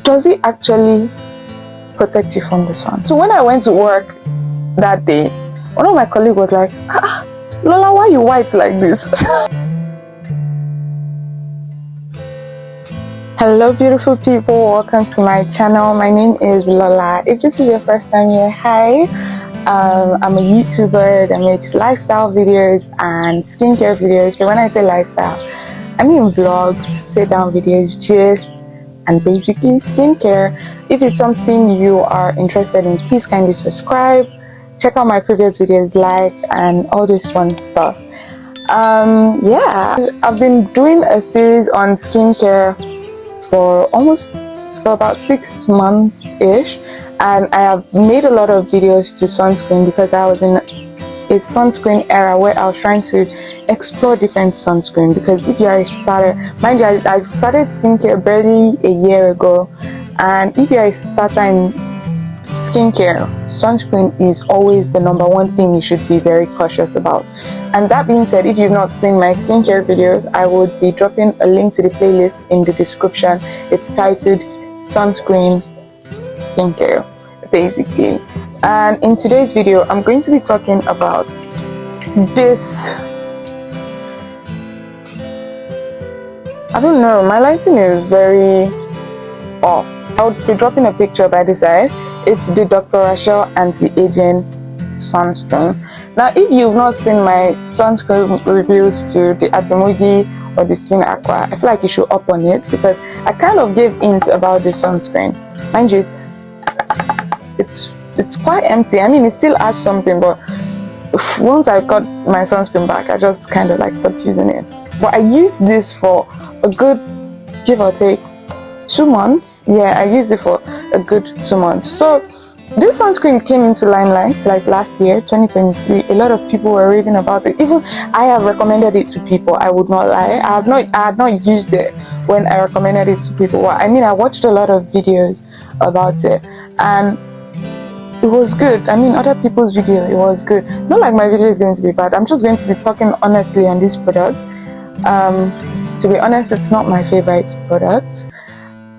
does it actually protect you from the sun? So when I went to work that day, one of my colleagues was like, Lola, why are you white like this? Hello beautiful people, welcome to my channel. My name is Lola. If this is your first time here, hi. I'm a YouTuber that makes lifestyle videos and skincare videos. So when I say lifestyle, I mean vlogs, sit down videos, gist, and basically skincare. If it's something you are interested in, please kindly subscribe, check out my previous videos, like, and all this fun stuff. Yeah, I've been doing a series on skincare for about 6 months ish, and I have made a lot of videos to sunscreen because I was in a sunscreen era where I was trying to explore different sunscreen. Because if you are a starter, mind you, I started skincare barely a year ago, and if you are a starter in skincare, sunscreen is always the #1 thing you should be very cautious about. And that being said, if you've not seen my skincare videos, I would be dropping a link to the playlist in the description. It's titled Sunscreen Skincare, basically. And in today's video, I'm going to be talking about this. I don't know, my lighting is very off. I'll be dropping a picture by the side. It's the Dr. Rashel Anti-Aging Sunscreen. Now, if you've not seen my sunscreen reviews to the Atomogi or the Skin Aqua, I feel like you should up on it because I kind of gave hints about this sunscreen. Mind you, it's quite empty. I mean, it still has something, but once I got my sunscreen back, I just kind of like stopped using it. But I used this for a good, give or take, 2 months. Yeah, I used it for a good 2 months. So this sunscreen came into limelight like last year, 2023. A lot of people were raving about it. Even I have recommended it to people. I would not lie. I had not used it when I recommended it to people. Well, I mean, I watched a lot of videos about it, and it was good. I mean, other people's video, it was good. Not like my video is going to be bad. I'm just going to be talking honestly on this product. To be honest, it's not my favorite product,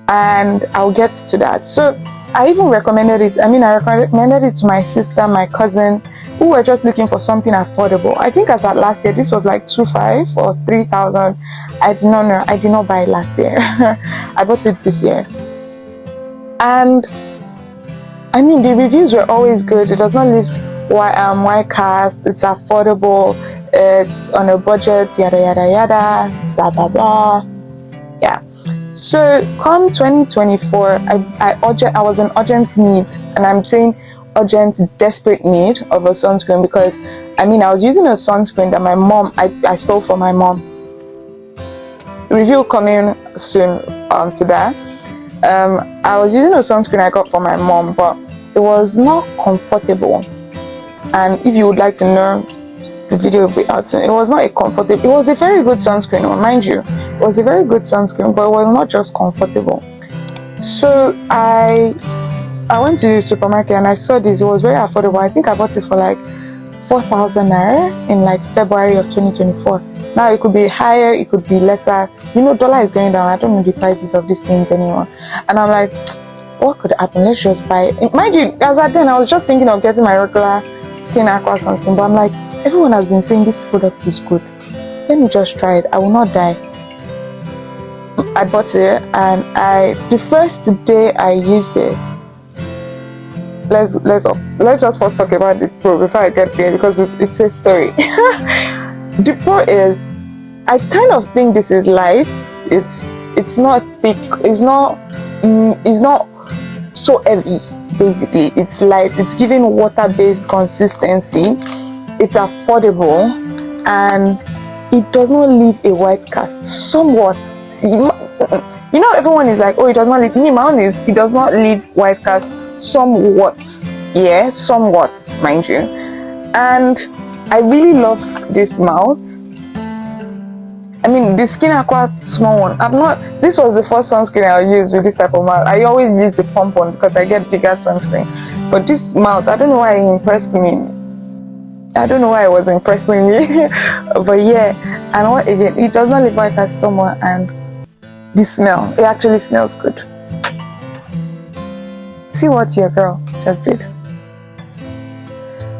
and I'll get to that. So I even recommended it. I mean, I recommended it to my sister, my cousin, who were just looking for something affordable. I think as at last year, this was like 2,500 or 3,000. I did not know. I did not buy it last year. I bought it this year. And I mean, the reviews were always good. It does not leave white cast. It's affordable. It's on a budget. Yada yada yada. Blah blah blah. Yeah. So come 2024, I was in urgent need, and I'm saying urgent, desperate need of a sunscreen because I mean I was using a sunscreen that my mom I stole from my mom. Review coming soon to that. I was using a sunscreen I got from my mom, but it was not comfortable. And if you would like to know, the video will be out soon. It was not a comfortable. It was a very good sunscreen, mind you. It was a very good sunscreen, but it was not just comfortable. So I went to the supermarket and I saw this. It was very affordable. I think I bought it for like 4,000 naira in like February of 2024. Now it could be higher, it could be lesser. You know, dollar is going down. I don't know the prices of these things anymore. And I'm like, what could happen? Let's just buy it. Mind you, as at then, I was just thinking of getting my regular Skin Aqua sunscreen, but I'm like, everyone has been saying this product is good. Let me just try it. I will not die. I bought it, and the first day I used it. Let's just first talk about the pro before I get there because it's a story. The pro is, I kind of think this is light. It's not thick. It's not so heavy. Basically, it's light. It's giving water-based consistency. It's affordable, and it does not leave a white cast. Somewhat. See, you know, everyone is like, oh, it does not leave. Me, my own is, it does not leave white cast. Somewhat. Yeah, somewhat, mind you. And I really love this mouth. I mean, the Skin Aqua small one. This was the first sunscreen I used with this type of mouth. I always use the pump one because I get bigger sunscreen. But this mouth, I don't know why it impressed me. I don't know why it was impressing me. But yeah, and what again, it does not look like a summer, and the smell, it actually smells good. See what your girl just did.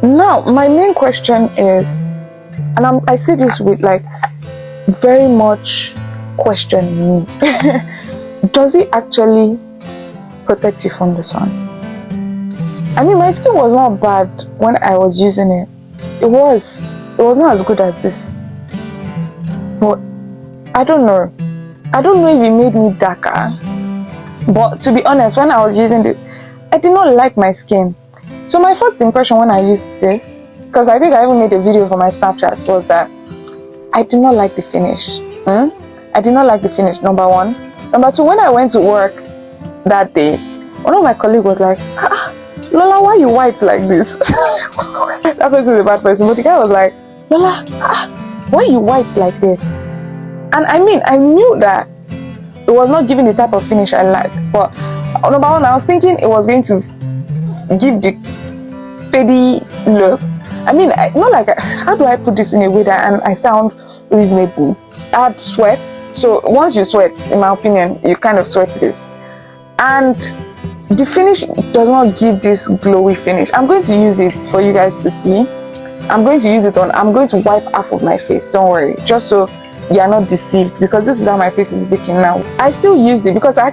Now, my main question is, and I see this with like very much questioning me. Does it actually protect you from the sun? I mean, my skin was not bad when I was using it. It was not as good as this. But I don't know. I don't know if it made me darker. But to be honest, when I was using it, I did not like my skin. So my first impression when I used this, because I think I even made a video for my Snapchat, was that I did not like the finish. I did not like the finish, number one. Number two, when I went to work that day, one of my colleagues was like, Lola, why are you white like this? That person is a bad person, but the guy was like, Lola, why are you white like this? And I mean, I knew that it was not giving the type of finish I liked, but number one, I was thinking it was going to give the fadey look. I mean, not like, how do I put this in a way that I sound reasonable? I had sweat, so once you sweat, in my opinion, you kind of sweat this. And the finish does not give this glowy finish. I'm going to use it for you guys to see. I'm going to wipe half of my face, don't worry, just so you are not deceived, because this is how my face is looking now. I still used it because I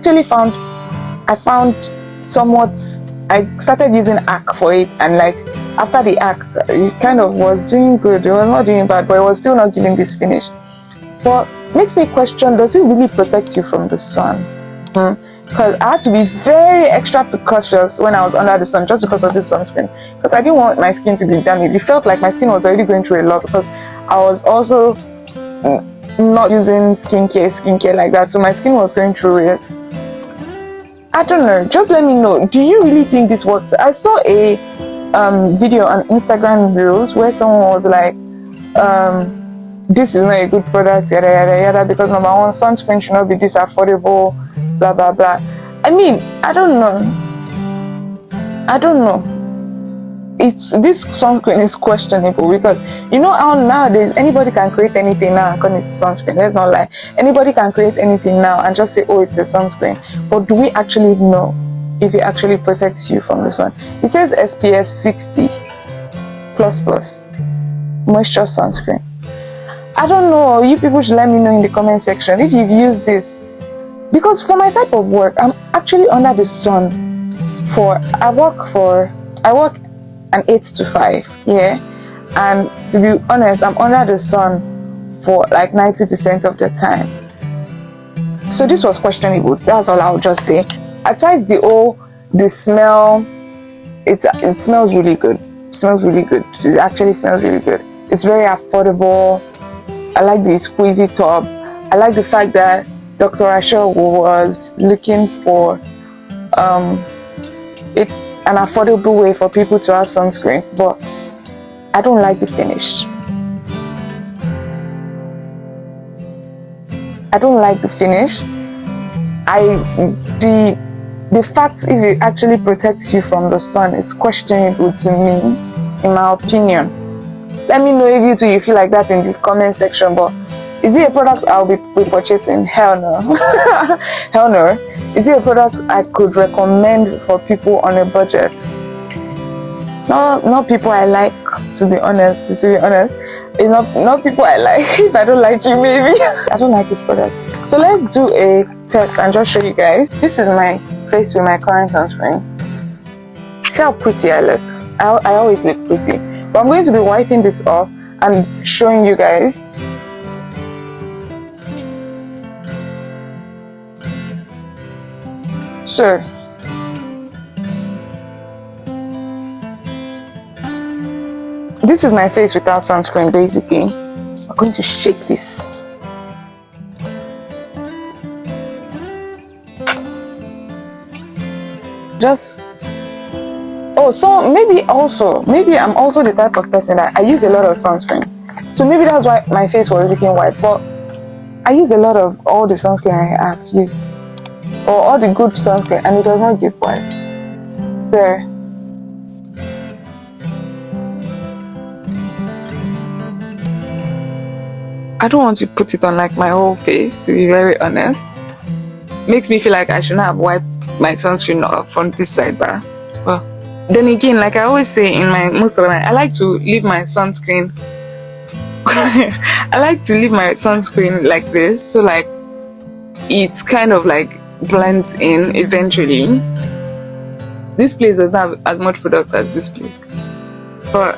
found somewhat, I started using ACK for it, and like after the ACK, it kind of was doing good. It was not doing bad, but it was still not giving this finish. But makes me question, does it really protect you from the sun? Because I had to be very extra precautious when I was under the sun, just because of this sunscreen, because I didn't want my skin to be damaged. It felt like my skin was already going through a lot, because I was also not using skincare like that, so my skin was going through it. I don't know, just let me know, do you really think this works? I saw a video on Instagram Reels where someone was like, this is not a good product, yada yada yada, because number one, sunscreen should not be this affordable, blah blah blah. I mean, I don't know. This sunscreen is questionable, because you know how nowadays anybody can create anything now and call it sunscreen. Let's not lie, anybody can create anything now and just say, oh, it's a sunscreen. But do we actually know if it actually protects you from the sun? It says SPF 60 plus moisture sunscreen. I don't know, you people should let me know in the comment section if you've used this, because for my type of work, I'm actually under the sun I work an 8 to 5, yeah, and to be honest, I'm under the sun for like 90% of the time. So this was questionable, that's all I'll just say. Aside the smell, it smells really good. It actually smells really good. It's very affordable. I like the squeezy top. I like the fact that Dr. Rashel was looking for an affordable way for people to have sunscreen, but I don't like the finish. The fact if it actually protects you from the sun, it's questionable to me, in my opinion. Let me know if you feel like that in the comment section. But is it a product I'll be purchasing? Hell no. Hell no. Is it a product I could recommend for people on a budget? Not people I like, to be honest. It's not people I like. If I don't like you, maybe. I don't like this product. So let's do a test and just show you guys. This is my face with my current sunscreen. See how pretty I look. I always look pretty. But I'm going to be wiping this off and showing you guys. So this is my face without sunscreen, basically. I'm going to shake this. So maybe I'm also the type of person that I use a lot of sunscreen. So maybe that's why my face was looking white. But I use a lot of all the sunscreen I have used, or all the good sunscreen, and it does not give white. There. I don't want to put it on like my whole face, to be very honest. Makes me feel like I shouldn't have wiped my sunscreen off on this sidebar. Well, then again, like I always say in my most of the night, I like to leave my sunscreen. I like to leave my sunscreen like this, so like it's kind of like blends in eventually. This place doesn't have as much product as this place, but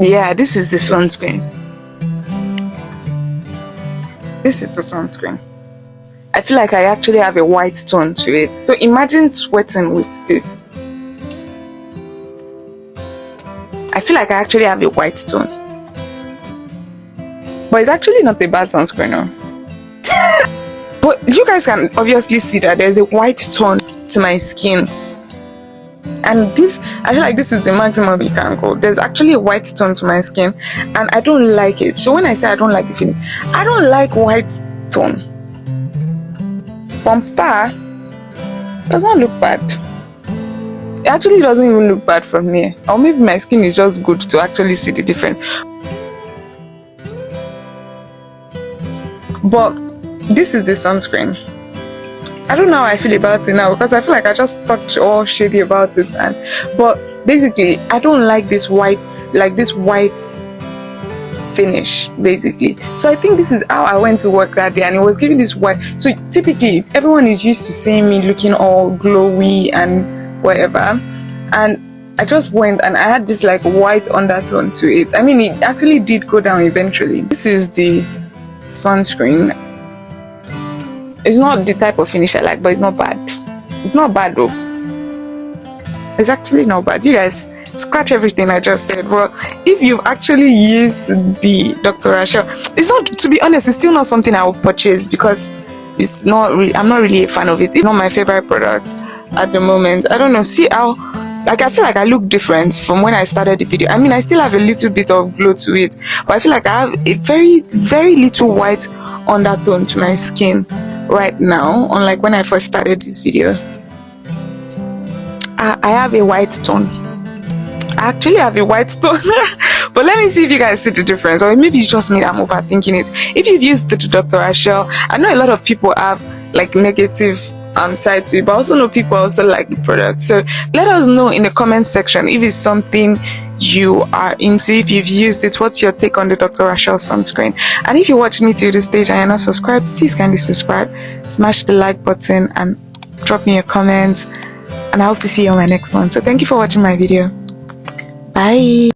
yeah, this is the sunscreen. This is the sunscreen. I feel like I actually have a white tone to it. So imagine sweating with this. I feel like I actually have a white tone. But it's actually not a bad sunscreen, no. But you guys can obviously see that there's a white tone to my skin. And this, I feel like this is the maximum you can go. There's actually a white tone to my skin, and I don't like it. So when I say I don't like the feeling, I don't like white tone. From far, it doesn't look bad. It actually doesn't even look bad from here. Or maybe my skin is just good to actually see the difference. But this is the sunscreen. I don't know how I feel about it now, because I feel like I just talked all shady about it. But basically, I don't like this white, finish, basically. So I think this is how I went to work that day, and it was giving this white. So typically, everyone is used to seeing me looking all glowy and whatever. And I just went and I had this like white undertone to it. I mean, it actually did go down eventually. This is the sunscreen. It's not the type of finish I like, but it's not bad. It's not bad though. It's actually not bad. You guys, scratch everything I just said. But if you've actually used the Dr. Rashel, it's not, to be honest, it's still not something I will purchase, because it's not I'm not really a fan of it. It's not my favorite product at the moment. I don't know. See how, like, I feel like I look different from when I started the video. I mean, I still have a little bit of glow to it, but I feel like I have a very, very little white undertone to my skin right now, unlike when I first started this video. I have a white tone. I actually have a white tone. But let me see if you guys see the difference, or maybe it's just me that I'm overthinking it. If you've used the Dr. Rashel, I know a lot of people have like negative side to it, but I also know people also like the product. So let us know in the comment section if it's something you are into, if you've used it, what's your take on the Dr. Rashel sunscreen. And if you watched me to this stage and you're not subscribed, please kindly subscribe, smash the like button, and drop me a comment. And I hope to see you on my next one. So thank you for watching my video. Bye.